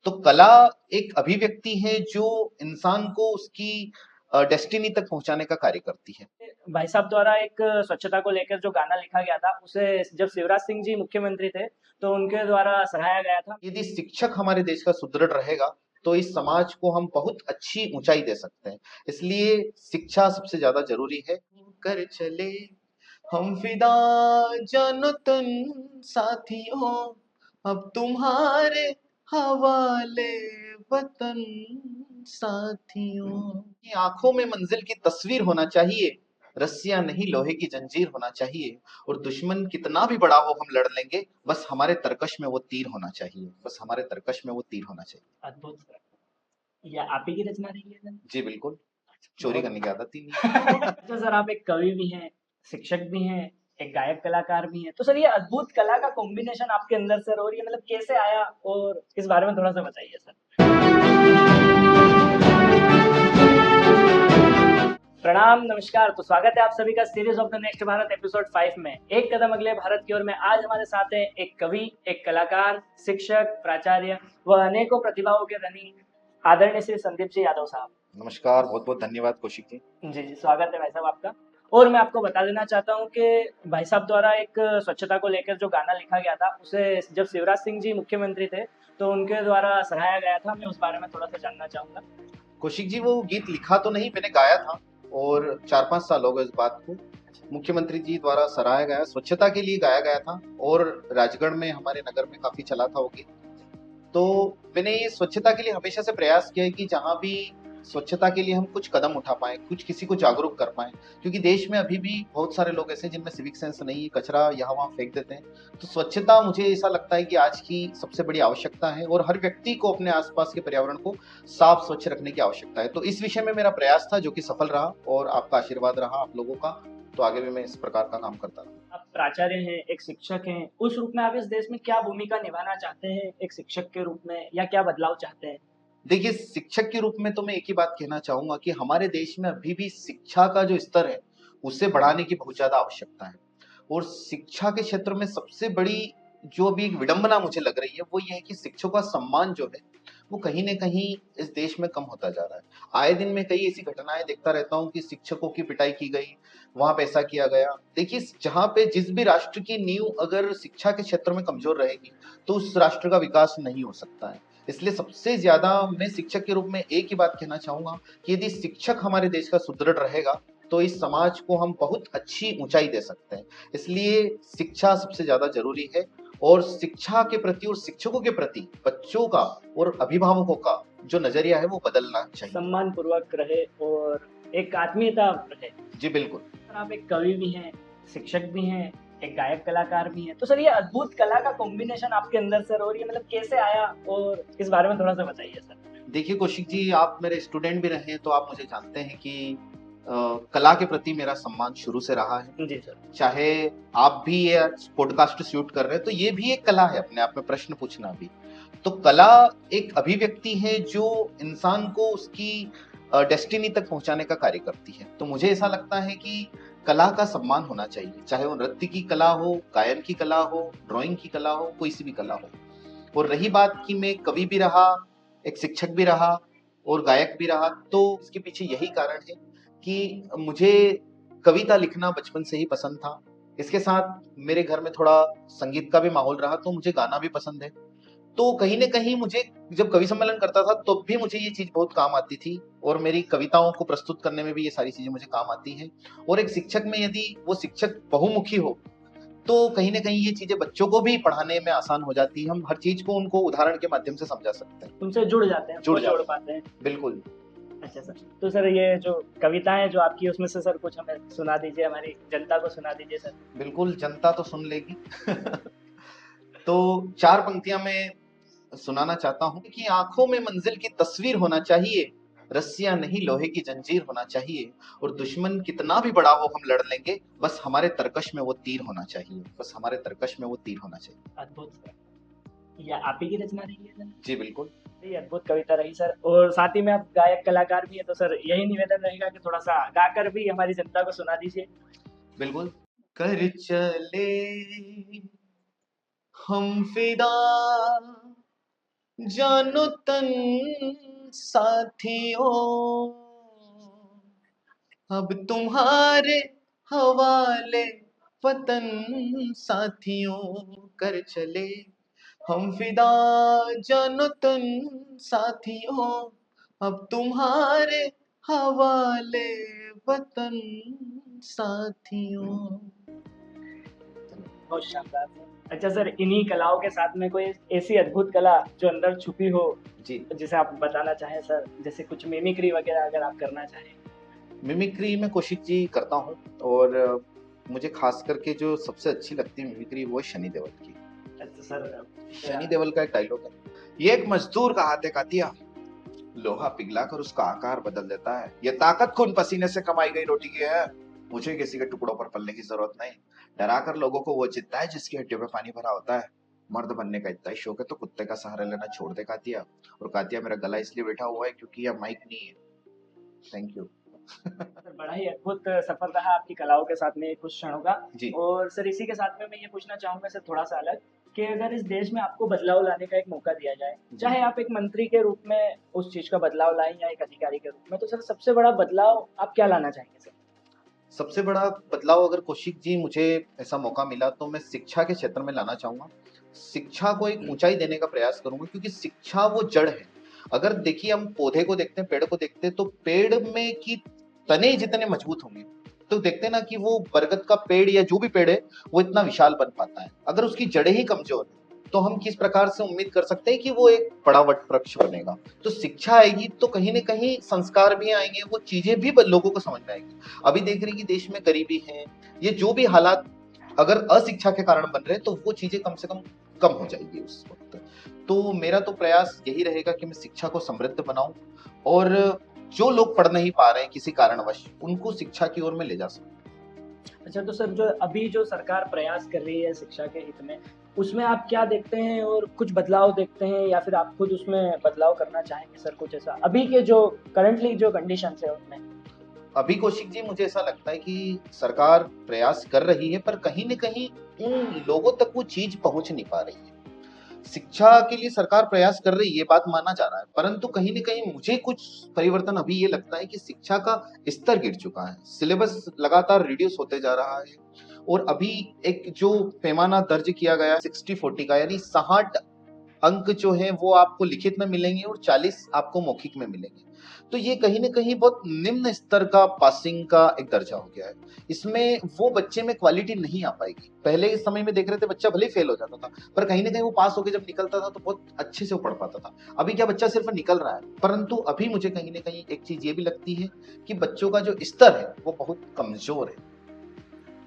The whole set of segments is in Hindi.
तो कला एक अभिव्यक्ति है जो इंसान को उसकी डेस्टिनी तक पहुंचाने का कार्य करती है। भाई साहब द्वारा एक स्वच्छता को लेकर जो गाना लिखा गया था उसे जब शिवराज सिंह जी मुख्यमंत्री थे तो उनके द्वारा सराहाया गया था। यदि शिक्षक हमारे देश का सुदृढ़ रहेगा तो इस समाज को हम बहुत अच्छी ऊंचाई दे सकते हैं। इसलिए शिक्षा सबसे ज्यादा जरूरी है। कर चले हम फिदा जानो तुम साथियों, अब तुम्हारे हवाले वतन साथियों। की आंखों में मंजिल की तस्वीर होना चाहिए, रस्सियां नहीं लोहे की जंजीर होना चाहिए। और दुश्मन कितना भी बड़ा हो हम लड़ लेंगे, बस हमारे तरकश में वो तीर होना चाहिए, बस हमारे तरकश में वो तीर होना चाहिए। अद्भुत सर। ये आप ही की रचना रही है सर? जी बिल्कुल, चोरी बहुत करने की आदत ही नहीं। अच्छा सर, आप एक कवि भी हैं, शिक्षक भी हैं, एक गायक कलाकार भी हैं, तो सर ये अद्भुत कला का कॉम्बिनेशन आपके अंदर सर, और ये मतलब कैसे आया, और इस बारे में थोड़ा सा बताइए सर। प्रणाम, नमस्कार। तो स्वागत है आप सभी का series of the next Bharat episode 5 में, एक कदम अगले भारत की ओर में। आज हमारे साथ है एक कवि, एक कलाकार, शिक्षक, प्राचार्य व अनेकों प्रतिभाओं के धनी आदरणीय श्री संदीप जी यादव साहब। नमस्कार, बहुत बहुत धन्यवाद कौशिक जी। जी जी, स्वागत है भाई साहब आपका। और मैं आपको बता देना चाहता हूँ कि भाई साहब द्वारा एक स्वच्छता को लेकर जो गाना लिखा गया था उसे जब शिवराज सिंह जी मुख्यमंत्री थे तो उनके द्वारा सराहाया गया था। मैं उस बारे में थोड़ा सा जानना चाहूंगा। कौशिक जी, वो गीत लिखा तो नहीं, मैंने गाया था और 4-5 साल हो गए इस बात को। मुख्यमंत्री जी द्वारा सराहाया गया, स्वच्छता के लिए गाया गया था और राजगढ़ में हमारे नगर में काफी चला था वो गीत। तो मैंने ये स्वच्छता के लिए हमेशा से प्रयास किया है कि जहाँ भी स्वच्छता के लिए हम कुछ कदम उठा पाएं, कुछ किसी को जागरूक कर पाएं, क्योंकि देश में अभी भी बहुत सारे लोग ऐसे हैं जिनमें सिविक सेंस नहीं है, कचरा यहाँ वहाँ फेंक देते हैं। तो स्वच्छता मुझे ऐसा लगता है कि आज की सबसे बड़ी आवश्यकता है और हर व्यक्ति को अपने आसपास के पर्यावरण को साफ स्वच्छ रखने की आवश्यकता है। तो इस विषय में मेरा प्रयास था जो कि सफल रहा और आपका आशीर्वाद रहा, आप लोगों का। तो आगे भी मैं इस प्रकार का काम करता रहूँ। आप प्राचार्य हैं, एक शिक्षक हैं, उस रूप में आप इस देश में क्या भूमिका निभाना चाहते हैं एक शिक्षक के रूप में, या क्या बदलाव चाहते हैं? देखिए, शिक्षक के रूप में तो मैं एक ही बात कहना चाहूंगा कि हमारे देश में अभी भी शिक्षा का जो स्तर है उसे बढ़ाने की बहुत ज्यादा आवश्यकता है। और शिक्षा के क्षेत्र में सबसे बड़ी जो अभी एक विडंबना मुझे लग रही है वो ये है कि शिक्षकों का सम्मान जो है वो कहीं न कहीं इस देश में कम होता जा रहा है। आए दिन मैं कई ऐसी घटनाएं देखता रहता हूँ कि शिक्षकों की पिटाई की गई, वहां पे ऐसा किया गया। देखिए, जहाँ पे जिस भी राष्ट्र की नींव अगर शिक्षा के क्षेत्र में कमजोर रहेगी तो उस राष्ट्र का विकास नहीं हो सकता है। इसलिए सबसे ज्यादा मैं शिक्षक के रूप में एक ही बात कहना चाहूंगा कि यदि शिक्षक हमारे देश का सुदृढ़ रहेगा तो इस समाज को हम बहुत अच्छी ऊंचाई दे सकते हैं। इसलिए शिक्षा सबसे ज्यादा जरूरी है और शिक्षा के प्रति और शिक्षकों के प्रति बच्चों का और अभिभावकों का जो नजरिया है वो बदलना चाहिए। सम्मान पूर्वक रहे और एक आत्मीयता रहे। जी बिल्कुल। सर, आप एक कवि भी हैं, शिक्षक भी हैं, एक गायक कलाकार भी हैं, तो सर ये अद्भुत कला का कॉम्बिनेशन आपके अंदर सर, और ये मतलब कैसे आया, और इस बारे में थोड़ा सा बताइए सर। देखिए कौशिक जी, आप मेरे स्टूडेंट भी रहे हैं तो आप मुझे जानते हैं कि कला के प्रति मेरा सम्मान शुरू से रहा है। जी सर। चाहे आप भी ये पॉडकास्ट शूट कर रहे हैं तो ये भी एक कला है अपने आप में, प्रश्न पूछना भी। तो कला एक अभिव्यक्ति है जो इंसान को उसकी डेस्टिनी तक पहुंचाने का कार्य करती है। तो मुझे ऐसा लगता है कि कला का सम्मान होना चाहिए, चाहे वो नृत्य की कला हो, गायन की कला हो, ड्राइंग की कला हो, कोई सी भी कला हो। और रही बात कि मैं कवि भी रहा, एक शिक्षक भी रहा और गायक भी रहा, तो इसके पीछे यही कारण है कि मुझे कविता लिखना बचपन से ही पसंद था। इसके साथ मेरे घर में थोड़ा संगीत का भी माहौल रहा तो मुझे गाना भी पसंद है। तो कहीं न कहीं मुझे जब कवि सम्मेलन करता था तब भी मुझे ये चीज़ बहुत काम आती थी और मेरी कविताओं को प्रस्तुत करने में भी ये सारी चीज़ें मुझे काम आती हैं। और एक शिक्षक में यदि वो शिक्षक बहुमुखी हो तो कहीं न कहीं ये चीज़ें बच्चों को भी पढ़ाने में आसान हो जाती है। हम हर चीज़ को उनको उदाहरण के माध्यम से समझा सकते हैं। उनसे जुड़ जाते हैं, जुड़ वो जोड़ जाते पाते हैं। हैं। बिल्कुल। अच्छा सर, तो सर ये जो कविताएं जो आपकी, उसमें से सर कुछ हमें सुना दीजिए, हमारी जनता को सुना दीजिए सर। बिल्कुल, जनता तो सुन लेगी। तो 4 पंक्तियाँ मैं सुनाना चाहता हूँ कि आंखों में मंजिल की तस्वीर होना चाहिए, रस्सियां नहीं लोहे की जंजीर होना चाहिए। और दुश्मन कितना भी बड़ा हो हम लड़ लेंगे, बस हमारे तरकश में वो तीर होना चाहिए, बस हमारे तरकश में वो तीर होना चाहिए। अद्भुत सर। ये आप ही की रचना रही है सर? जी बिल्कुल। ये अद्भुत कविता रही सर, और साथ ही में आप गायक कलाकार भी हैं, तो सर यही निवेदन रहेगा कि थोड़ा सा गाकर भी हमारी जनता को सुना दीजिए। बिल्कुल। कर चले हम फिदा जानो तन साथियों, अब तुम्हारे हवाले वतन साथियों, कर चले हम फिदा, जानो तन साथियों, अब तुम्हारे हवाले वतन साथियों। बहुत शानदार सर। अच्छा सर, इन्हीं कलाओं के साथ में कोई ऐसी अद्भुत कला जो अंदर छुपी हो जी, जिसे आप बताना चाहें सर, जैसे कुछ मिमिक्री वगैरह अगर आप करना चाहें। मिमिक्री में कौशिक जी करता हूँ, और मुझे खास करके जो सबसे अच्छी लगती है मिमिक्री वो है शनि देओल की। अच्छा सर, शनि देओल का एक डायलॉग है, ये एक मजदूर का हाथ है कातिया, लोहा पिघलाकर उसका आकार बदल देता है, ये ताकत खून पसीने से कमाई गई रोटी की है, मुझे किसी के टुकड़ों पर पलने की जरूरत नहीं, डराकर लोगों को वो जितना है जिसकी हड्डियों में पानी भरा होता है, मर्द बनने का इतना ही शौक है तो कुत्ते का सहारा लेना छोड़ दे कातिया, और कातिया मेरा गला इसलिए बैठा हुआ है क्योंकि यह माइक नहीं है। Thank you. सर बड़ा ही अद्भुत सफर रहा आपकी कलाओं के साथ में कुछ क्षणों का। जी, और सर इसी के साथ में मैं ये पूछना चाहूंगा सर थोड़ा सा अलग, कि अगर इस देश में आपको बदलाव लाने का एक मौका दिया जाए, चाहे आप एक मंत्री के रूप में उस चीज का बदलाव लाएं या एक अधिकारी के रूप में, तो सर सबसे बड़ा बदलाव आप क्या लाना चाहेंगे सर? सबसे बड़ा बदलाव अगर कौशिक जी मुझे ऐसा मौका मिला तो मैं शिक्षा के क्षेत्र में लाना चाहूंगा। शिक्षा को एक ऊंचाई देने का प्रयास करूंगा, क्योंकि शिक्षा वो जड़ है। अगर देखिए हम पौधे को देखते हैं, पेड़ को देखते हैं, तो पेड़ में की तने जितने मजबूत होंगे, तो देखते हैं ना कि वो बरगद का पेड़ या जो भी पेड़ है वो इतना विशाल बन पाता है। अगर उसकी जड़ें ही कमजोर है तो हम किस प्रकार से उम्मीद कर सकते हैं कि वो एक बड़ा वट वृक्ष बनेगा। तो शिक्षा आएगी तो कहीं ना कहीं संस्कार भी आएंगे, वो चीजें भी लोगों को समझ में आएंगी। अभी देख रहे हैं कि देश में गरीबी है, ये जो भी हालात अगर अशिक्षा के कारण बन रहे हैं तो वो चीजें कम से कम कम हो जाएगी उस वक्त। तो मेरा तो प्रयास यही रहेगा कि मैं शिक्षा को समृद्ध बनाऊं, और जो लोग पढ़ नहीं पा रहे हैं किसी कारणवश उनको शिक्षा की ओर में ले जा सकूं। अच्छा, तो सर जो अभी जो सरकार प्रयास कर रही है शिक्षा के हित में, उसमें आप क्या देखते हैं और कुछ बदलाव देखते हैं, या फिर आप खुद उसमें बदलाव करना चाहेंगे सर, कुछ ऐसा अभी के जो करंटली जो कंडीशंस है उनमें? अभी कौशिक जी मुझे ऐसा लगता है कि सरकार प्रयास कर रही है, पर कहीं न कहीं उन लोगों तक वो चीज पहुंच नहीं पा रही है। शिक्षा के लिए सरकार प्रयास कर रही है, ये बात माना जा रहा है, परंतु कहीं न कहीं मुझे कुछ परिवर्तन अभी ये लगता है कि शिक्षा का स्तर गिर चुका है। सिलेबस लगातार रिड्यूस होते जा रहा है, और अभी एक जो पैमाना दर्ज किया गया 60-40 का, यानी 60 अंक जो है वो आपको लिखित में मिलेंगे और 40 आपको मौखिक में मिलेंगे। तो ये कहीं न कहीं बहुत निम्न स्तर का पासिंग का एक दर्जा हो गया है। इसमें वो बच्चे में क्वालिटी नहीं आ पाएगी। पहले के समय में देख रहे थे बच्चा भले ही फेल हो जाता था, पर कहीं न कहीं वो पास होके जब निकलता था तो बहुत अच्छे से वो पढ़ पाता था। अभी क्या बच्चा सिर्फ निकल रहा है, परंतु अभी मुझे कहीं न कहीं एक चीज़ ये भी लगती है कि बच्चों का जो स्तर है वो बहुत कमज़ोर है।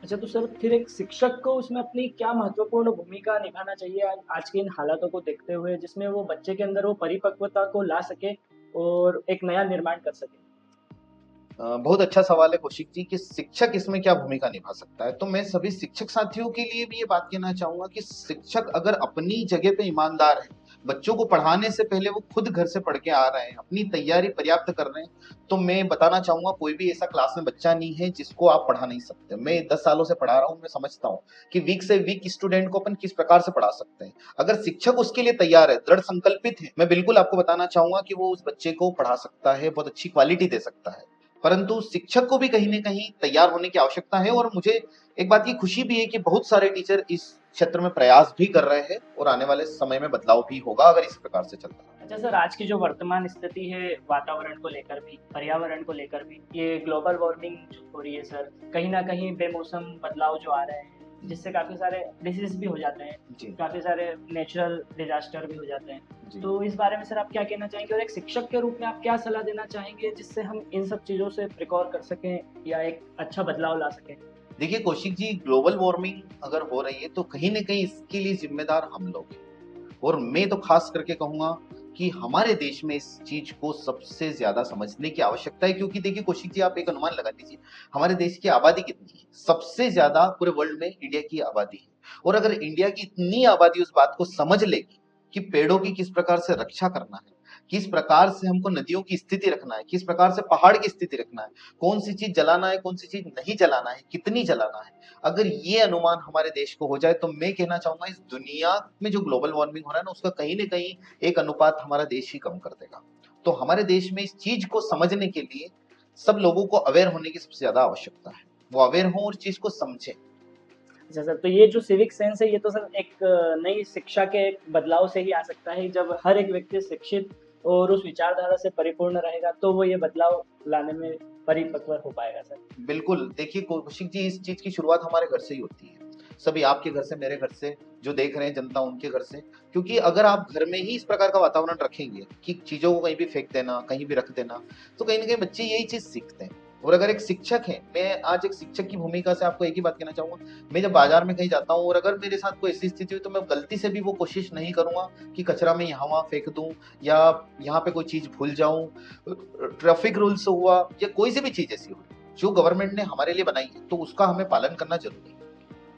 अच्छा, तो सर फिर एक शिक्षक को उसमें अपनी क्या महत्वपूर्ण भूमिका निभाना चाहिए आज के इन हालातों को देखते हुए, जिसमें वो बच्चे के अंदर वो परिपक्वता को ला सके और एक नया निर्माण कर सके? बहुत अच्छा सवाल है कौशिक जी कि शिक्षक इसमें क्या भूमिका निभा सकता है। तो मैं सभी शिक्षक साथियों के लिए भी ये बात कहना चाहूंगा कि शिक्षक अगर अपनी जगह पे ईमानदार है, बच्चों को पढ़ाने से पहले वो खुद घर से पढ़ के आ रहे हैं, अपनी तैयारी पर्याप्त कर रहे हैं, तो मैं बताना चाहूंगा कोई भी ऐसा क्लास में बच्चा नहीं है जिसको आप पढ़ा नहीं सकते। मैं 10 सालों से पढ़ा रहा हूँ, मैं समझता हूँ कि वीक से वीक स्टूडेंट को अपन किस प्रकार से पढ़ा सकते हैं। अगर शिक्षक उसके लिए तैयार है, दृढ़ संकल्पित है, मैं बिल्कुल आपको बताना चाहूंगा कि वो उस बच्चे को पढ़ा सकता है, बहुत अच्छी क्वालिटी दे सकता है। परंतु शिक्षक को भी कहीं न कहीं तैयार होने की आवश्यकता है, और मुझे एक बात की खुशी भी है कि बहुत सारे टीचर इस क्षेत्र में प्रयास भी कर रहे हैं, और आने वाले समय में बदलाव भी होगा अगर इस प्रकार से चलता रहा। अच्छा सर, आज की जो वर्तमान स्थिति है वातावरण को लेकर भी, पर्यावरण को लेकर भी, ये ग्लोबल वार्मिंग जो हो रही है सर, कहीं ना कहीं बेमौसम बदलाव जो आ रहे हैं, जिससे काफी सारे डिसीज भी हो जाते हैं, जी, काफी सारे नेचुरल डिजास्टर भी हो जाते हैं। जी। तो इस बारे में सर आप क्या कहना चाहेंगे, और एक शिक्षक के रूप में आप क्या सलाह देना चाहेंगे जिससे हम इन सब चीजों से प्रिकॉर कर सकें या एक अच्छा बदलाव ला सकें? देखिए कौशिक जी, ग्लोबल वार्मिंग अगर हो रही है तो कहीं न कहीं इसके लिए जिम्मेदार हम लोग हैं। और मैं तो खास करके कहूंगा कि हमारे देश में इस चीज को सबसे ज्यादा समझने की आवश्यकता है, क्योंकि देखिए कौशिक जी, आप एक अनुमान लगा लीजिए हमारे देश की आबादी कितनी है। सबसे ज्यादा पूरे वर्ल्ड में इंडिया की आबादी है, और अगर इंडिया की इतनी आबादी उस बात को समझ लेगी कि पेड़ों की किस प्रकार से रक्षा करना है, किस प्रकार से हमको नदियों की स्थिति रखना है, किस प्रकार से पहाड़ की स्थिति रखना है, कौन सी चीज जलाना है, कौन सी चीज नहीं जलाना है, कितनी जलाना है, अगर ये अनुमान हमारे देश को हो जाए तो मैं कहना चाहूंगा इस दुनिया में जो ग्लोबल वार्मिंग हो रहा है ना, उसका कहीं ना कहीं एक अनुपात हमारा देश ही कम कर देगा। तो हमारे देश में इस चीज को समझने के लिए सब लोगों को अवेयर होने की सबसे ज्यादा आवश्यकता है, वो अवेयर हो और चीज को समझे। अच्छा सर, तो ये जो सिविक सेंस है ये तो सर एक नई शिक्षा के एक बदलाव से ही आ सकता है। जब हर एक व्यक्ति शिक्षित और उस विचारधारा से परिपूर्ण रहेगा तो वो ये बदलाव लाने में परिपक्व हो पाएगा सर। बिल्कुल, देखिए कौशिक जी, इस चीज की शुरुआत हमारे घर से ही होती है, सभी आपके घर से, मेरे घर से, जो देख रहे हैं जनता उनके घर से। क्योंकि अगर आप घर में ही इस प्रकार का वातावरण रखेंगे कि चीजों को कहीं भी फेंक देना, कहीं भी रख देना, तो कहीं ना कहीं बच्चे यही चीज सीखते हैं। और अगर एक शिक्षक है, मैं आज एक शिक्षक की भूमिका से आपको एक ही बात कहना चाहूंगा, मैं जब बाजार में कहीं जाता हूँ और अगर मेरे साथ कोई ऐसी स्थिति हुई तो मैं गलती से भी वो कोशिश नहीं करूंगा कि कचरा में यहाँ वहां फेंक दूं या यहाँ पे कोई चीज भूल जाऊं। ट्रैफिक रूल्स हुआ या कोई सी भी चीज ऐसी हुई जो गवर्नमेंट ने हमारे लिए बनाई है, तो उसका हमें पालन करना जरूरी है।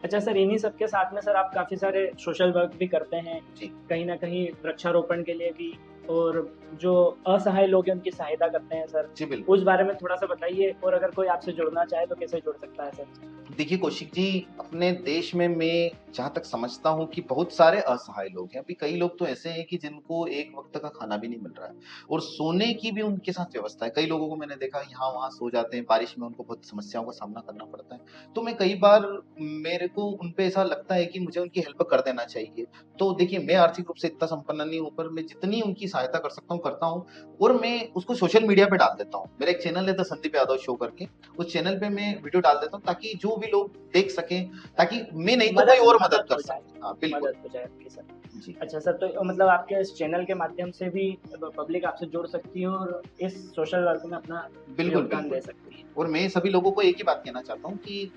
अच्छा सर, इन्हीं सब के साथ में सर आप काफ़ी सारे सोशल वर्क भी करते हैं, जी कहीं न कहीं वृक्षारोपण के लिए भी, और जो असहाय लोग हैं उनकी सहायता करते हैं सर। जी बिल्कुल। उस बारे में थोड़ा-सा बताइए, और अगर कोई आपसे जुड़ना चाहे तो कैसे जुड़ सकता है सर? देखिए कौशिक जी, अपने देश में मैं जहाँ तक समझता हूँ कि बहुत सारे असहाय लोग हैं। अभी कई लोग तो ऐसे हैं कि जिनको एक वक्त का खाना भी नहीं मिल रहा है और सोने की भी उनके साथ व्यवस्था है। कई लोगों को मैंने देखा यहाँ वहाँ सो जाते हैं, बारिश में उनको बहुत समस्याओं का सामना करना पड़ता है। तो मैं कई बार, मेरे को उन पे ऐसा लगता है कि मुझे उनकी हेल्प कर देना चाहिए। तो देखिए, मैं आर्थिक रूप से इतना संपन्न नहीं हूँ, पर मैं जितनी उनकी सहायता कर सकता हूँ करता हूँ, और मैं उसको सोशल मीडिया पे डाल देता हूँ। मेरा एक चैनल है द संदीप यादव शो करके, उस चैनल पे मैं वीडियो डाल देता हूँ ताकि जो भी लोग देख सकें, ताकि मैं नहीं तो कोई और मदद कर हो जाए, सके। हाँ बिल्कुल। मदद हो जाए आपकी सर। जी अच्छा सर, तो मतलब आपके इस चैनल के माध्यम से भी पब्लिक आपसे जुड़ सकती है और इस सोशल वर्क में अपना बिल्कुल योगदान बिल्कुल। दे सकती है। और मैं सभी लोगों को एक ही बात कहना चाहता हूँ कि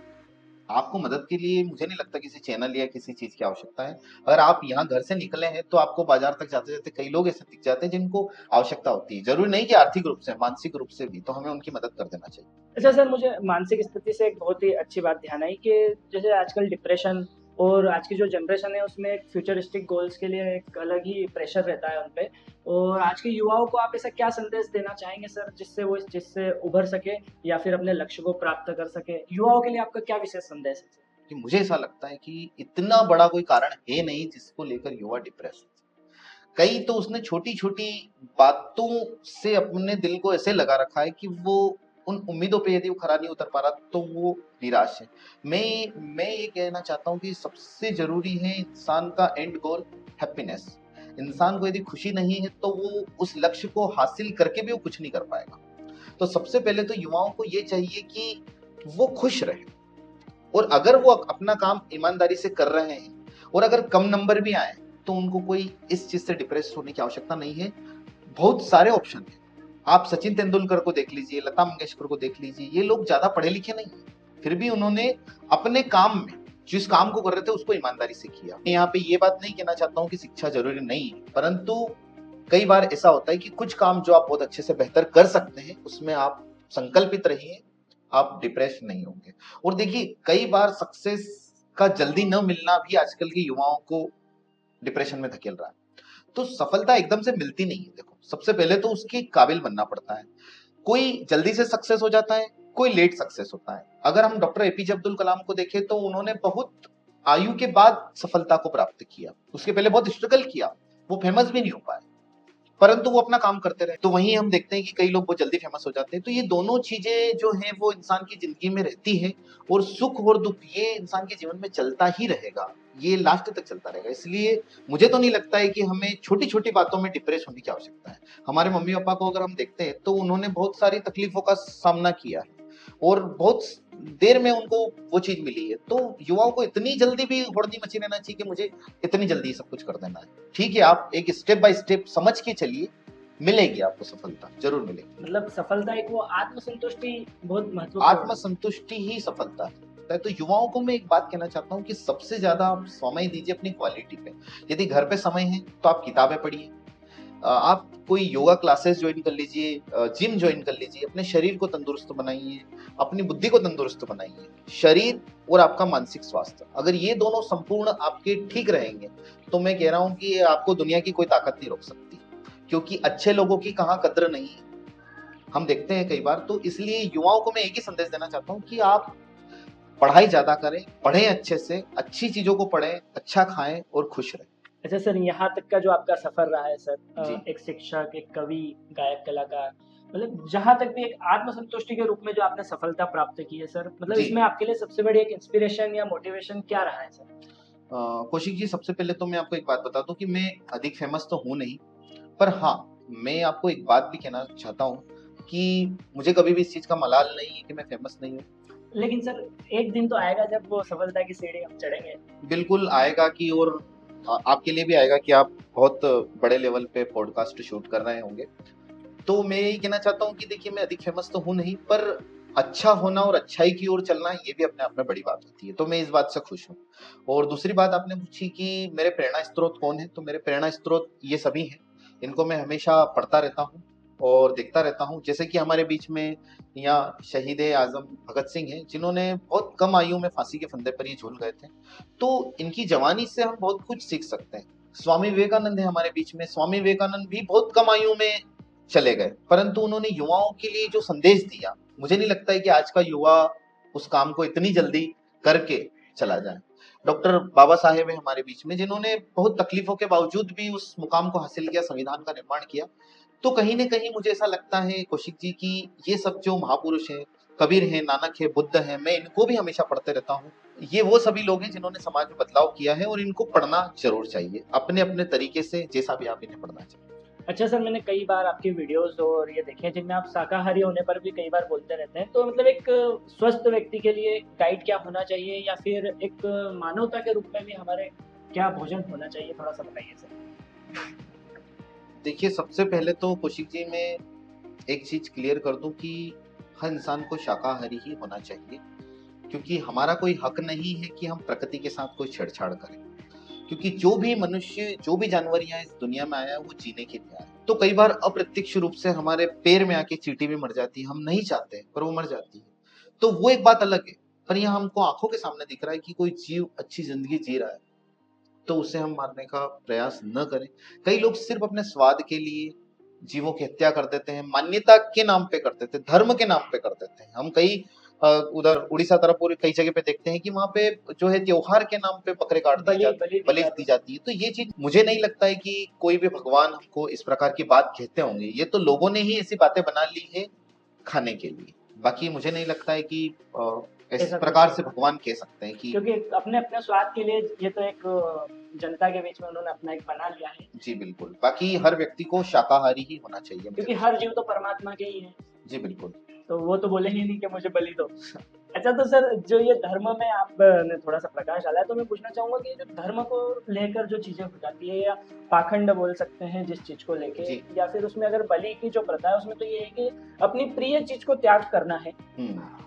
आपको मदद के लिए मुझे नहीं लगता किसी चैनल या किसी चीज की आवश्यकता है। अगर आप यहाँ घर से निकले हैं तो आपको बाजार तक जाते जाते कई लोग ऐसे दिख जाते हैं जिनको आवश्यकता होती है, जरूरी नहीं कि आर्थिक रूप से, मानसिक रूप से भी, तो हमें उनकी मदद कर देना चाहिए। अच्छा सर, मुझे मानसिक स्थिति से एक बहुत ही अच्छी बात ध्यान आई कि जैसे आजकल डिप्रेशन और आज की जो जनरेशन है उसमें एक फ्यूचरिस्टिक गोल्स के लिए एक अलग ही प्रेशर रहता है उन पे, और आज के युवाओं को आप ऐसा क्या संदेश देना चाहेंगे सर जिससे वो इस चीज़ से उभर सके या फिर अपने लक्ष्य को प्राप्त कर सके? युवाओं के लिए आपका क्या विशेष संदेश है? कि मुझे ऐसा लगता है कि इतना बड़ा कोई कारण है नहीं जिसको लेकर युवा डिप्रेस हो। कई तो उसने छोटी छोटी बातों से अपने दिल को ऐसे लगा रखा है कि वो उन उम्मीदों पे यदि वो खरा नहीं उतर पा रहा तो वो निराश है। मैं ये कहना चाहता हूँ कि सबसे जरूरी है इंसान का एंड गोल हैप्पीनेस। इंसान को यदि खुशी नहीं है तो वो उस लक्ष्य को हासिल करके भी वो कुछ नहीं कर पाएगा। तो सबसे पहले तो युवाओं को ये चाहिए कि वो खुश रहे, और अगर वो अपना काम ईमानदारी से कर रहे हैं और अगर कम नंबर भी आए तो उनको कोई इस चीज से डिप्रेस होने की आवश्यकता नहीं है। बहुत सारे ऑप्शन हैं। आप सचिन तेंदुलकर को देख लीजिए, लता मंगेशकर को देख लीजिए, ये लोग ज्यादा पढ़े लिखे नहीं हैं, फिर भी उन्होंने अपने काम में जिस काम को कर रहे थे उसको ईमानदारी से किया। मैं यहाँ पे ये बात नहीं कहना चाहता हूँ कि शिक्षा जरूरी नहीं है, परंतु कई बार ऐसा होता है कि कुछ काम जो आप बहुत अच्छे से बेहतर कर सकते हैं उसमें आप संकल्पित रहिए, आप डिप्रेस नहीं होंगे। और देखिए, कई बार सक्सेस का जल्दी न मिलना भी आजकल के युवाओं को डिप्रेशन में धकेल रहा है। तो सफलता एकदम से मिलती नहीं है। देखो, सबसे पहले तो उसके काबिल बनना पड़ता है। कोई जल्दी से सक्सेस हो जाता है, कोई लेट सक्सेस होता है। अगर हम डॉक्टर एपीजे अब्दुल कलाम को देखें तो उन्होंने बहुत आयु के बाद सफलता को प्राप्त किया, उसके पहले बहुत स्ट्रगल किया, वो फेमस भी नहीं हो पाए, परंतु वो अपना काम करते रहे। तो वहीं हम देखते हैं कि कई लोग बहुत जल्दी फेमस हो जाते हैं। तो ये दोनों चीजें जो हैं वो इंसान की जिंदगी में रहती है, और सुख और दुख ये इंसान के जीवन में चलता ही रहेगा, ये लास्ट तक चलता रहेगा। इसलिए मुझे तो नहीं लगता है कि हमें छोटी छोटी बातों में डिप्रेस होने की आवश्यकता है। हमारे मम्मी पापा को अगर हम देखते हैं तो उन्होंने बहुत सारी तकलीफों का सामना किया है और बहुत देर में उनको वो चीज मिली है। तो युवाओं को इतनी जल्दी भी होड़ मची रहना चाहिए कि मुझे इतनी जल्दी सब कुछ कर देना है। ठीक है, आप एक स्टेप बाय स्टेप समझ के चलिए, मिलेगी आपको सफलता, जरूर मिलेगी। मतलब सफलता एक वो आत्मसंतुष्टि बहुत महत्वपूर्ण। आत्मसंतुष्टि ही सफलता है। तो युवाओं को मैं एक बात कहना चाहता हूँ कि सबसे ज्यादा आप समय दीजिए अपनी क्वालिटी पे। यदि घर पे समय है तो आप किताबें पढ़िए, आप कोई योगा क्लासेस ज्वाइन कर लीजिए, जिम ज्वाइन कर लीजिए, अपने शरीर को तंदुरुस्त बनाइए, अपनी बुद्धि को तंदुरुस्त बनाइए। शरीर और आपका मानसिक स्वास्थ्य, अगर ये दोनों संपूर्ण आपके ठीक रहेंगे तो मैं कह रहा हूँ कि आपको दुनिया की कोई ताकत नहीं रोक सकती। क्योंकि अच्छे लोगों की कहाँ कद्र नहीं है, हम देखते हैं कई बार। तो इसलिए युवाओं को मैं एक ही संदेश देना चाहता हूँ कि आप पढ़ाई ज्यादा करें, पढ़ें अच्छे से, अच्छी चीजों को पढ़ें, अच्छा खाएं और खुश रहें। अच्छा सर, यहाँ तक का जो आपका सफर रहा है सर, जी एक शिक्षक, एक कवि, गायक, कलाकार, मतलब जहाँ तक भी एक आत्मसंतुष्टि के रूप में जो आपने सफलता प्राप्त की है सर, मतलब जी इसमें आपके लिए सबसे बड़ी एक इंस्पिरेशन या मोटिवेशन क्या रहा है सर? कौशिक जी, सबसे पहले तो मैं आपको एक बात बता दूं कि मैं अधिक फेमस तो हूं नहीं, पर हाँ, मैं आपको एक बात भी कहना चाहता हूँ कि मुझे कभी भी इस चीज का मलाल नहीं है कि मैं फेमस नहीं हूँ। लेकिन सर एक दिन तो आएगा जब वो सफलता की सीढ़ी हम चढ़ेंगे। बिल्कुल आएगा कि, और आपके लिए भी आएगा कि आप बहुत बड़े लेवल पे पॉडकास्ट शूट कर रहे होंगे। तो मैं यही कहना चाहता हूँ कि देखिए, मैं अधिक फेमस तो हूँ नहीं, पर अच्छा होना और अच्छाई की ओर चलना ये भी अपने आप में बड़ी बात होती है, तो मैं इस बात से खुश हूँ। और दूसरी बात आपने पूछी कि मेरे प्रेरणा स्रोत कौन है, तो मेरे प्रेरणा स्रोत ये सभी हैं, इनको मैं हमेशा पढ़ता रहता हूँ और देखता रहता हूँ। जैसे कि हमारे बीच में यहाँ शहीद आजम भगत सिंह हैं, जिन्होंने बहुत कम आयु में फांसी के फंदे पर ये झूल गए थे, तो इनकी जवानी से हम बहुत कुछ सीख सकते हैं। स्वामी विवेकानंद है हमारे बीच में, स्वामी विवेकानंद भी बहुत कम आयु में चले गए, परंतु उन्होंने युवाओं के लिए जो संदेश दिया, मुझे नहीं लगता है कि आज का युवा उस काम को इतनी जल्दी करके चला जाए। डॉक्टर बाबा साहेब है हमारे बीच में, जिन्होंने बहुत तकलीफों के बावजूद भी उस मुकाम को हासिल किया, संविधान का निर्माण किया। तो कहीं ना कहीं मुझे ऐसा लगता है कौशिक जी की ये सब जो महापुरुष हैं, कबीर हैं, नानक है, बुद्ध है, मैं इनको भी हमेशा पढ़ते रहता हूँ। ये वो सभी लोग हैं जिन्होंने समाज में बदलाव किया है, और इनको पढ़ना जरूर चाहिए अपने अपने तरीके से, जैसा भी आप इन्हें पढ़ना चाहिए। अच्छा सर, मैंने कई बार आपकी वीडियोस और ये देखे हैं जिनमें आप शाकाहारी होने पर भी कई बार बोलते रहते हैं, तो मतलब एक स्वस्थ व्यक्ति के लिए डाइट क्या होना चाहिए, या फिर एक मानवता के रूप में भी हमारे क्या भोजन होना चाहिए, थोड़ा सा बताइए सर। देखिए, सबसे पहले तो कौशिक जी मैं एक चीज क्लियर कर दूं कि हर इंसान को शाकाहारी ही होना चाहिए, क्योंकि हमारा कोई हक नहीं है कि हम प्रकृति के साथ कोई छेड़छाड़ करें। क्योंकि जो भी मनुष्य, जो भी जानवर यहाँ इस दुनिया में आया है, वो जीने के लिए आया है। तो कई बार अप्रत्यक्ष रूप से हमारे पैर में आके चींटी भी मर जाती है, हम नहीं चाहते पर वो मर जाती है, तो वो एक बात अलग है। पर यहाँ हमको आंखों के सामने दिख रहा है कि कोई जीव अच्छी जिंदगी जी रहा है, तो उसे हम मारने का प्रयास न करें। कई लोग सिर्फ अपने स्वाद के लिए जीवों की हत्या कर देते हैं, मान्यता के नाम पे कर देते हैं, धर्म के नाम पे कर देते हैं। हम कई उधर उड़ीसा तरफ और कई जगह पे देखते हैं कि वहां पे जो है त्योहार के नाम पे बकरे काट दिए बलि जाते, बलि दी बलि दी जाती जाती है। तो ये चीज मुझे नहीं लगता है कि कोई भी भगवान हमको इस प्रकार की बात कहते होंगे, ये तो लोगों ने ही ऐसी बातें बना ली है खाने के लिए। बाकी मुझे नहीं लगता है कि इस ऐसा कुछ प्रकार है, से भगवान कह सकते हैं कि क्योंकि अपने अपने स्वाद के लिए ये तो एक जनता के बीच में उन्होंने अपना एक बना लिया है। जी बिल्कुल, बाकी हर व्यक्ति को शाकाहारी ही होना चाहिए मुझे क्योंकि लगता हर जीव तो परमात्मा के ही है, है। जी बिल्कुल। तो वो तो बोलेंगे नहीं कि मुझे बलि दो। अच्छा, तो सर जो ये धर्म में आपने थोड़ा सा प्रकाश डाला है, तो मैं पूछना चाहूंगा कि जो धर्म को लेकर जो चीजें हो जाती है, या पाखंड बोल सकते हैं जिस चीज को लेके, जी। या फिर उसमें अगर बलि की जो प्रथा है, उसमें तो ये है कि अपनी प्रिय चीज को त्याग करना है।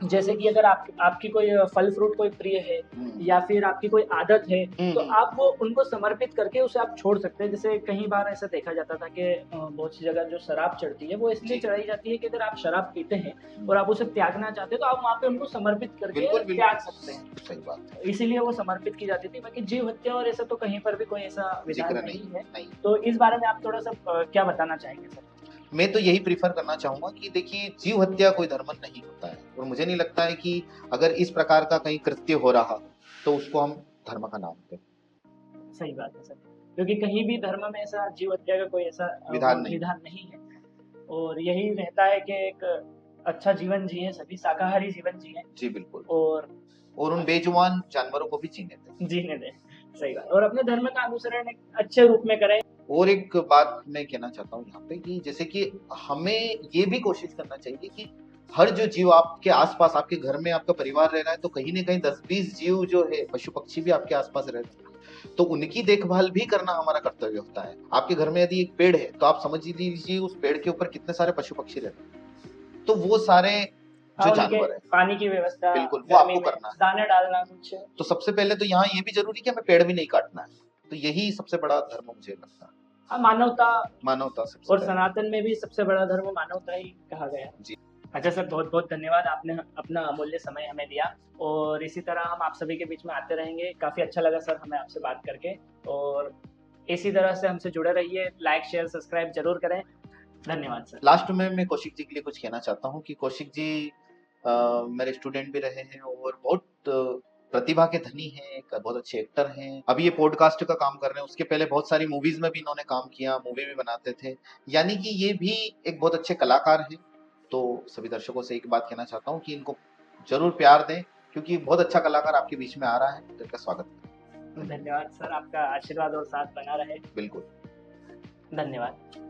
जैसे कि अगर आपकी कोई फल फ्रूट कोई प्रिय है, या फिर आपकी कोई आदत है, तो आप वो उनको समर्पित करके उसे आप छोड़ सकते हैं। जैसे कई बार ऐसा देखा जाता था कि बहुत सी जगह जो शराब चढ़ती है वो इसलिए जी। चढ़ाई जाती है कि अगर आप शराब पीते हैं और आप उसे त्यागना चाहते हैं, तो आप वहाँ पे उनको समर्पित करके बिल्कुल बिल्कुल त्याग सकते हैं। सही बात है। इसीलिए वो समर्पित की जाती थी। बाकी जीव हत्या और ऐसा तो कहीं पर भी कोई ऐसा विधान जिक्र नहीं है। नहीं। तो इस बारे में आप थोड़ा सा क्या बताना चाहेंगे सर? मैं तो यही प्रीफर करना चाहूंगा कि देखिए, जीव हत्या कोई धर्म नहीं होता है, और मुझे नहीं लगता है कि अगर इस प्रकार का कहीं कृत्य हो रहा तो उसको हम धर्म का नाम दें। सही बात है सर, क्योंकि कहीं भी धर्म में ऐसा जीव हत्या का कोई ऐसा विधान नहीं। विधान नहीं है। और यही रहता है कि एक अच्छा जीवन जिए, सभी शाकाहारी जीवन जिए। जी बिल्कुल। और उन बेजुबान जानवरों को भी जीने दें। जीने दें। सही बात। और अपने धर्म का अनुसरण एक अच्छे रूप में करें। और एक बात मैं कहना चाहता हूँ यहाँ पे कि जैसे कि हमें ये भी कोशिश करना चाहिए कि हर जो जीव आपके आसपास, आपके घर में आपका परिवार रह रहा है, तो कहीं ना कहीं 10-20 जीव जो है, पशु पक्षी भी आपके आसपास रह रहे हैं, तो उनकी देखभाल भी करना हमारा कर्तव्य होता है। आपके घर में यदि एक पेड़ है, तो आप समझ लीजिए उस पेड़ के ऊपर कितने सारे पशु पक्षी रहते हैं, तो वो सारे जो जानवर है, पानी की व्यवस्था बिल्कुल वो आपको करना है, दाने डालना कुछ। तो सबसे पहले तो यहाँ ये भी जरूरी कि हमें पेड़ भी नहीं काटना है। तो यही सबसे बड़ा धर्म मुझे लगता है। मानवता सबसे और सनातन में भी सबसे बड़ा धर्म मानवता ही कहा गया जी। अच्छा सर, बहुत बहुत धन्यवाद, आपने अपना अमूल्य समय हमें दिया, और इसी तरह हम आप सभी के बीच में आते रहेंगे। काफी अच्छा लगा सर हमें आपसे बात करके, और इसी तरह से हमसे जुड़े रहिए, लाइक शेयर सब्सक्राइब जरूर करें। धन्यवाद सर। लास्ट में मैं कौशिक जी के लिए कुछ कहना चाहता हूँ कि कौशिक जी मेरे स्टूडेंट भी रहे हैं और बहुत प्रतिभा के धनी हैं, एक बहुत अच्छे एक्टर हैं। अभी ये पॉडकास्ट का काम कर रहे हैं, उसके पहले बहुत सारी मूवीज में भी इन्होंने काम किया, मूवी भी बनाते थे, यानी कि ये भी एक बहुत अच्छे कलाकार हैं। तो सभी दर्शकों से एक बात कहना चाहता हूँ कि इनको जरूर प्यार दें, क्योंकि बहुत अच्छा कलाकार आपके बीच में आ रहा है, तो इनका स्वागत करें। धन्यवाद सर, आपका आशीर्वाद और साथ बना रहे। बिल्कुल। धन्यवाद।